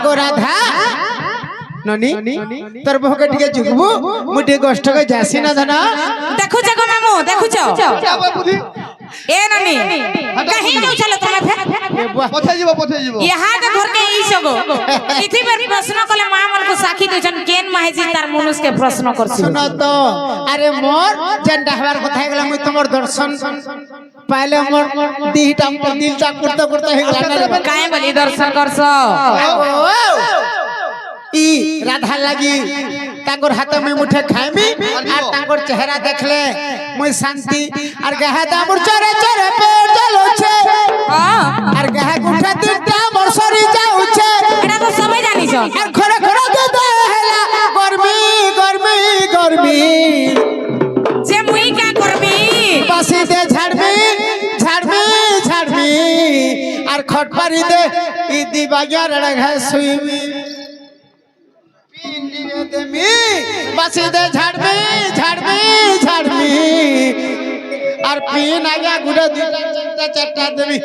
আগো রাধা ননি তোর বহুকে টিকে জুগবু মু টিকে কষ্ট করে যাসি না ধনা দেখুছ গো মামু দেখুছ এ ননি কহি যাও চলো তুমি ফের পথে যাব ইহা যে ঘর কে ইসো গো পৃথিবীর প্রশ্ন কলে মা মন को साखी দুজন কেন মাইজি তার মনুষ কে প্রশ্ন করছি শুনো তো আরে মোর যেনটা হবার কথা হইগলা মুই তোমার দর্শন পাইলে মোর দিহটা মোর দিলটা করতে করতে হইগলা না কাই বলি দর্শন করছ ই রাধা লাগি তাঙ্গর হাতে মুই মুঠে খাইমি আর তাঙ্গর চেহারা দেখলে মুই শান্তি আর গাহে দামুর চরে চরে পেট জ্বলছে আর গাহে গুঠা তিনটা মোর সরি যাউছে এটা তো সবাই জানিছ আর ঘরে ঘরে দে হেলা গরমি গরমি গরমি যে মুই কা করবি বাসি দে ঝাড়মি ঝাড়মি ঝাড়মি আর খটপারি দে ই দিবাগিয়া রড়া শুইমি বাসি দে ঝাড়মি ঝাড়মি ঝাড়মি আর পিন আগা গুড়া দুটা চিন্তা চারটা দেবি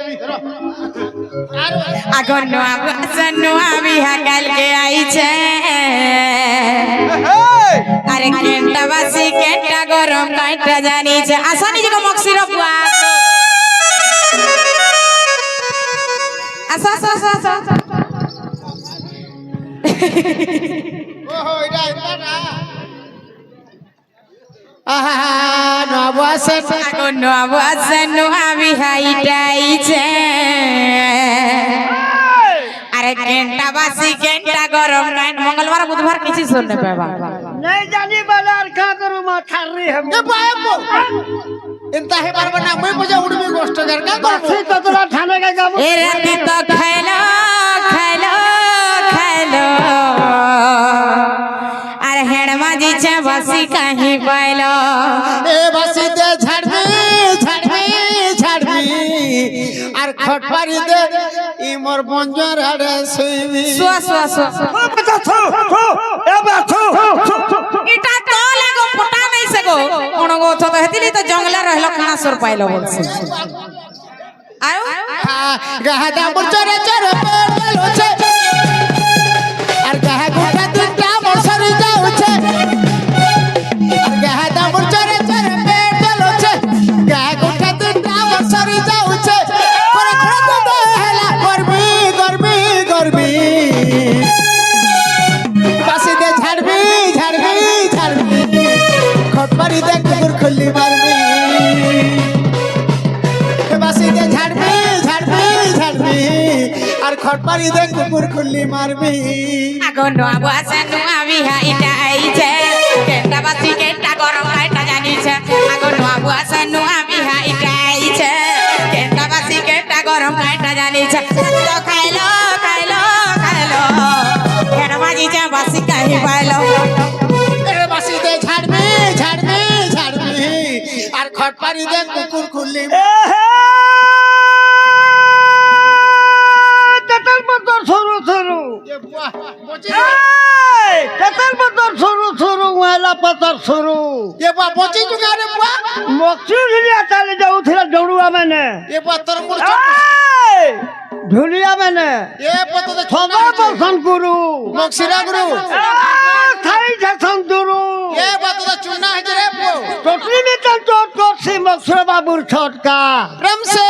আগো নোয়া নোয়া বিহা কাল কে আইছে আরে কেনটা বাসি কেনটা গরম কাইটা জানিছে আসা নিজে মক্সির বুয়া আসা আসা আসা ওহো এটা এটা আহা নবাসে আগো নোয়া নোয়া বিহা ইটাইছে আরে কেনটা বাসি কেনটা গরম কাইট মঙ্গলবার বুধবার কিছু শুনতে পাবা नहीं जानी वाला और का करू मा थारी हम এ বাবু এন্তা হে পারবা না মই বুঝা উড়বি কষ্ট কর কা बसी तो तोरा थाने का गाम এ রাতি তো খাইলো খাইলো খাইলো আর হেড়মা জিছে বসি কাহি পাইলো এ বাসি দে ঝাড়মি ঝাড়মি ঝাড়মি আর খটপারি দে ই মোর বঞ্জর আড়ে শুইবি সুয়া সুয়া সুয়া बता थू ए बाथू এটা তো লাগো ফটা নাই সে গো কোন গো তো হেতিলি তো জঙ্গলে রহলো খানা সর পাইলো বলছে আয়ো গাহা দামুর চরে চরে পেট জ্বলছে আর গাহা গোটা তিনটা মোর সরি যাউছে আর গাহা দামুর চরে চরে পেট জ্বলছে গাহা গোটা তিনটা মোর সরি যাউছে করে করে দে হেলা গরমি গরমি গরমি বাসি দে ঝাড়বি ঝাড়বি ঝাড়বি খটপারি দে কুকুর খুল্লি মারবি বাসি দে ঝাড়বি ঝাড়বি ঝাড়বি আর খটপারি দে কুকুর খুল্লি মারবি আগো নোয়া বসে নোয়া বিহা ইটা আইছে কেনটা বাসি কেনটা গরম কাইটা জানিছে আগো নোয়া বসে নোয়া বিহা ইটা আইছে কেনটা বাসি কেনটা গরম কাইটা জানিছে তো খাইলো খাইলো খাইলো কেন বাজিছে বাসি কাহি পাইলো এ বাসি দে ঝাড়বি ঝাড়বি ঝাড়বি আর খটপারি দে কুকুর খুল্লি ततर बदर सुरू सुरू ततर बदर सुरू सुरू वाला पतर सुरू এ বা বচি জুগা রে বুয়া मोक्षी दुनिया चले जाऊ थिला डौड़ुआ मैंने এ বা তোর মুর ढुलिया मैंने এ পত দে थोड़ा बसन गुरु মক্সিরা গুরু थाई जसन गुरु এ বা তোর চুনা হজে রে পো टोटली में चल चोट कोट से मक्सुरा बाबूर छोटका প্রেম সে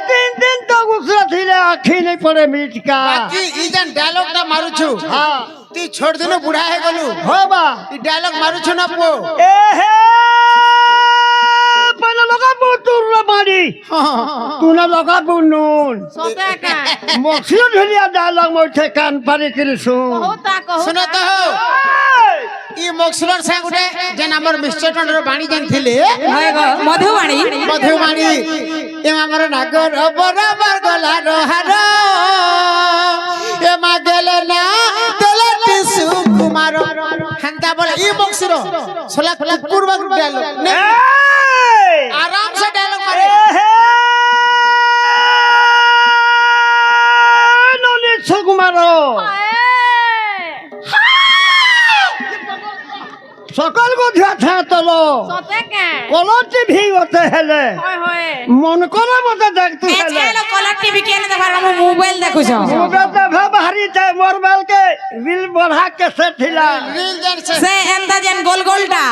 दिन दिन तो गुसरा थिले आखी नहीं पड़े मीट का বাকি ই জান ডায়লগটা মারুছু हाँ তুই ছোট দিনে বুড়া হয়ে গলু हो बा ই ডায়লগ মারুছু না পো ए हे पहले लगा बुतुर मारी तू ना लगा बुनून मोक्षी ढुलिया डायलॉग मोठे कान पारी करिसु শুনো তো ই মক্সুলার সাং উঠে যেন আমার মিস্টার টন্ডর বাণী জানছিলে মধুবাণী মধুবাণী এ আমার নাগর বরাবর গলা রহার এ মা গেলে না তেলে টিসু কুমার হান্তা বলে ই মক্সুর সোলা কুকুর বাগুর ডায়লগ নে आराम से डायलॉग मारे नोनी सुकुमारो সকল গধিয়া থা তল সতেকে কলর টিভি ওতে হেলে হয় হয় মন করে মতে দেখতু হেলে এছাড়া কলার টিভি কেন দেখার আমি মোবাইল দেখুছ মোবাইল ভে বাহারি যায় মোবাইল কে রিল বড়া কে সেঠিলা রিল জানছে সে এন্দা যেন গোল গোলটা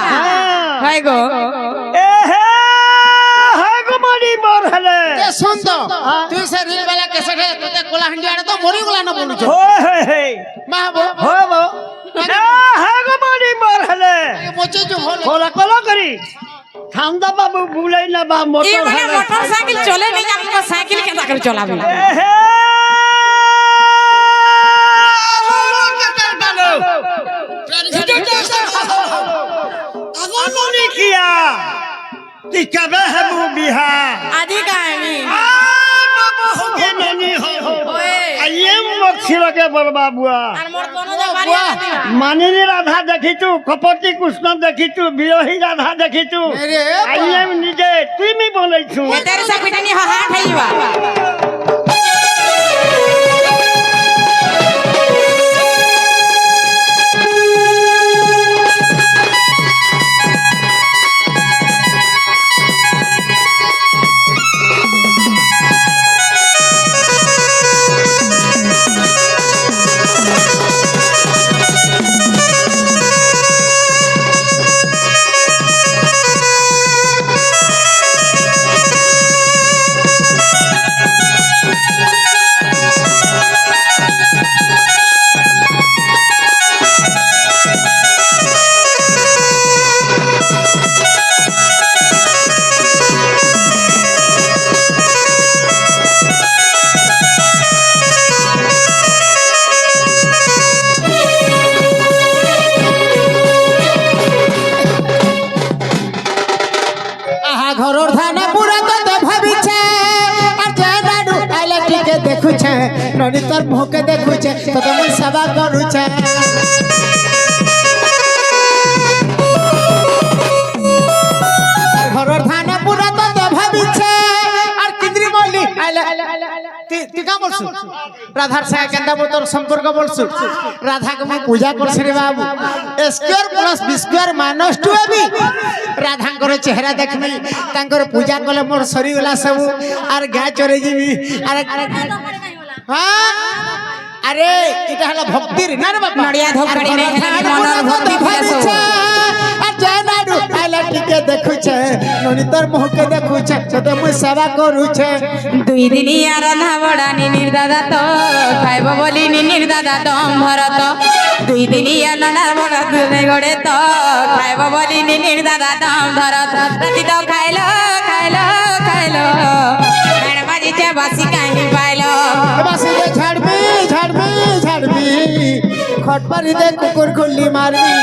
হয় গো এ হে হ্যাঁ গো মারি মোর হেলে কে সুন্দর তুই সে রিল वाला कैसेट है তোতে কোলাহান্ডি আড়ে তো মরি গুলা না বলুছ হই হে মাহবো হব এ হ্যাঁ গো মারি মোর হেলে মোচে যে হল কোলা কোলা করি ঠান্ডা বাবু ভুলাই না বা এই মোটর মানে হেলে মোটরসাইকেল চলে নেই আপনার সাইকেল কেন করে চলাবে এ হে আগমনী কিয়া ती कबे है वो बिहार আদি কাহিনী होगे ननी हो ওয়ে आइए मक्षिर के बरबा बुआ আর মোর কোনো দে বাড়ি আদি मानिनी राधा देखी तू कपटी कृष्ण देखी तू बिरही राधा देखी तू अरे आइए निजे तुम ही बोलै छु এ তেরে সা পিটানি হাট হইবা আহা ঘরর ধানা পুরা তো ভাবিছে আর জানাডু আইলাটিকে দেখুছে ননি তোর মুখে দেখুছে তো তুমি সেবা করুছে ঘরর ধানা পুরা তো ভাবিছে আর কিন্দ্রি বলি আইলা তুই কা বলছু রাধার সাথে কেন্দা তোর সম্পর্ক বলছু রাধাকে আমি পূজা করছি রে বাবু square plus B square minus 2 AB রাধাঙ্কর চেহারা দেখবি তাঙ্কর পূজা কলে মোর সরি গলা সব আর গা চরে যাবি আর হ্যাঁ আরে এটা হলো ভক্তির না রে বাবা নড়িয়া ধোপকাড়ি নেই হেলে মনর ভক্তি ফেলে সব আর জানাডু আইলাটিকে দেখুছে ননি তোর মুখকে দেখুছে তোতে মুই সেবা করুছে দুই দিনিয়া রাধা বড়া নিনির দাদা তো খাইব বলি নিনির দাদা দম ভরত দুই দিনিয়া রাধা বড়া দুধে গড়ে তো খাইব বলি নিনির দাদা দম ধরত রাতি তো খাইলো খাইলো খাইলো গান বাজিছে বাসি কাহিনী পাইলো বাসি দে ঝাড়বি ঝাড়বি ঝাড়বি খটপারি দে কুকুর খুল্লি মারবি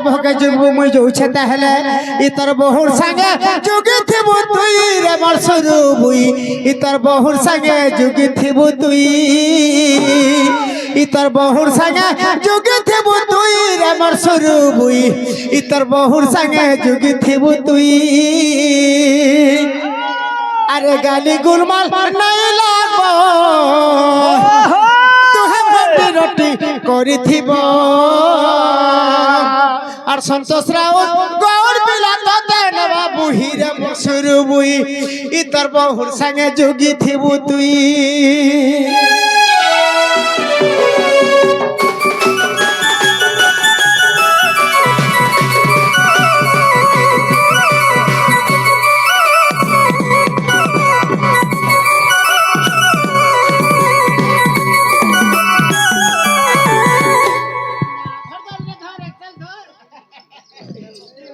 ভোগে যুগবু মুই যৌছে তাহলে ইতর বহুর সঙ্গে যুগে থিবু তুই রে মোর সরু বুই ইতর বহুর সঙ্গে যুগে থিবু তুই ইতর বহুর সঙ্গে যুগে থিবু তুই রে মোর সরু বুই ইতর বহুর সঙ্গে যুগে থিবু তুই আরে গালি গুলমাল নাই লাগবো তুহে ভাবি রটি করিথিব আর সন্তোষ রাউত গৌর বিলাত দেনবা বুহিরে বসুর বুই ইতর বহুর সঙ্গে যোগী থিবু তুই